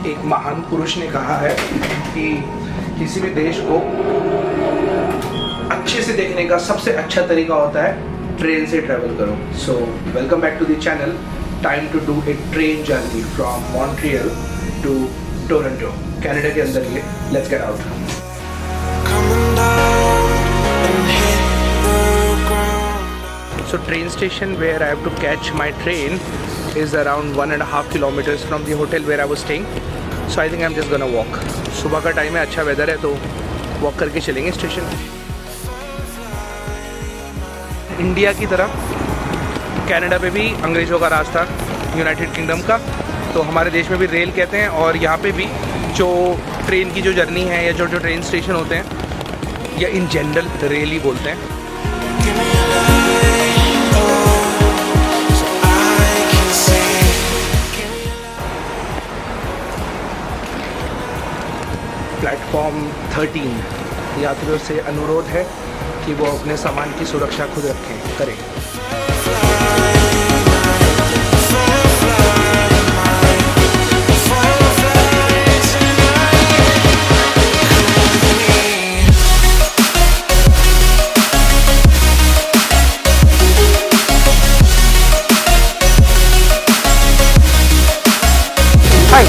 एक महान पुरुष ने कहा है कि किसी भी देश को अच्छे से देखने का सबसे अच्छा तरीका होता है ट्रेन से ट्रैवल करो. So welcome back to the channel. Time to do a train journey from Montreal to Toronto. Canada के अंदर ये. Let's get out. So train station where I have to catch my train is around 1.5 kilometers from the hotel where I was staying. So I think I'm just gonna walk. सुबह का time है, अच्छा weather है तो walk करके चलेंगे station. India की तरह कनाडा पे भी अंग्रेज़ों का राज था, यूनाइटेड किंगडम का. तो हमारे देश में भी रेल कहते हैं और यहाँ पे भी जो ट्रेन की जो जर्नी है या जो ट्रेन स्टेशन होते हैं या इन जनरल रेल ही बोलते हैं. प्लेटफॉर्म 13. यात्रियों से अनुरोध है कि वो अपने सामान की सुरक्षा खुद करें. Hi,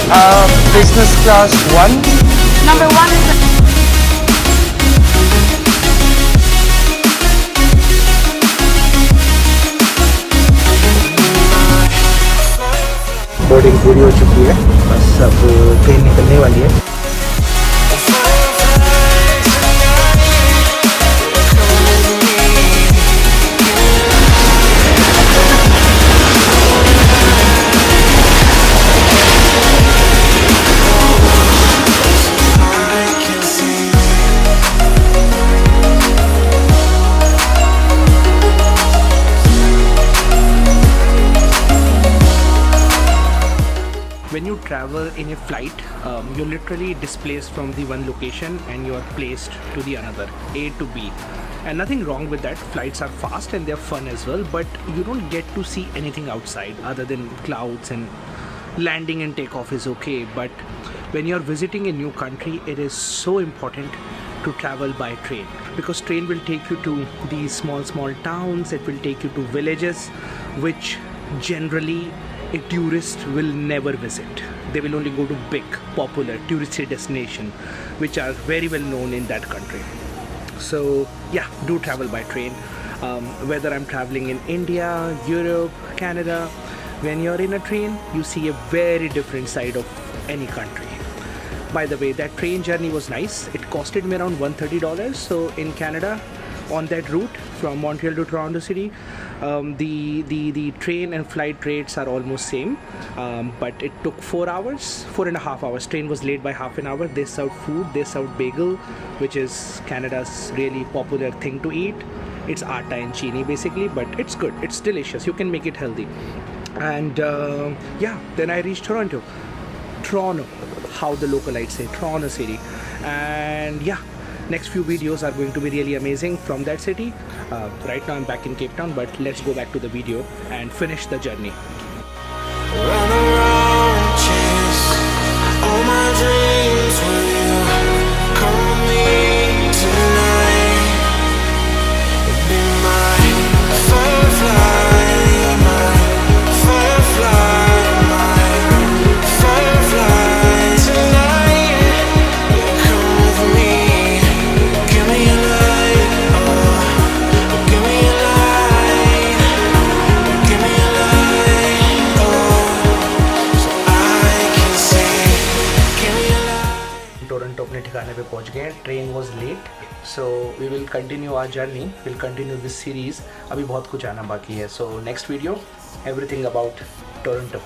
business class 1. Number 1 is boarding पूरी हो चुकी है, बस अब ट्रेन निकलने वाली है. When you travel in a flight, you're literally displaced from the one location and you're placed to the another, A to B. And nothing wrong with that. Flights are fast and they're fun as well, but you don't get to see anything outside other than clouds, and landing and takeoff is okay. But when you're visiting a new country, it is so important to travel by train, because train will take you to these small towns. It will take you to villages which generally a tourist will never visit. They will only go to big popular touristy destination which are very well known in that country. So yeah, do travel by train. Whether I'm traveling in India, Europe, Canada, when you're in a train you see a very different side of any country. By the way, that train journey was nice. It costed me around $130. So in Canada, on that route from Montreal to Toronto City, the train and flight rates are almost same, but it took 4.5 hours. Train was late by half an hour. They served food. They served bagel, which is Canada's really popular thing to eat. It's atta and chini basically, but it's good. It's delicious. You can make it healthy. And yeah, then I reached Toronto, how the localites say, Toronto City. And yeah, next few videos are going to be really amazing from that city. Right now I'm back in Cape Town, but let's go back to the video and finish the journey. Run around, chase all my dreams. Will you come with me tonight? Be my firefly, my firefly, my firefly tonight. You come with me. Give me a light, oh, give me a light, give me a light, oh, so I can see. Give me a light. Toronto अपने ठिकाने पे पहुंच गए. Train was late, so we will continue our journey, will continue this series. अभी बहुत कुछ आना बाकी है. So next video, everything about Toronto.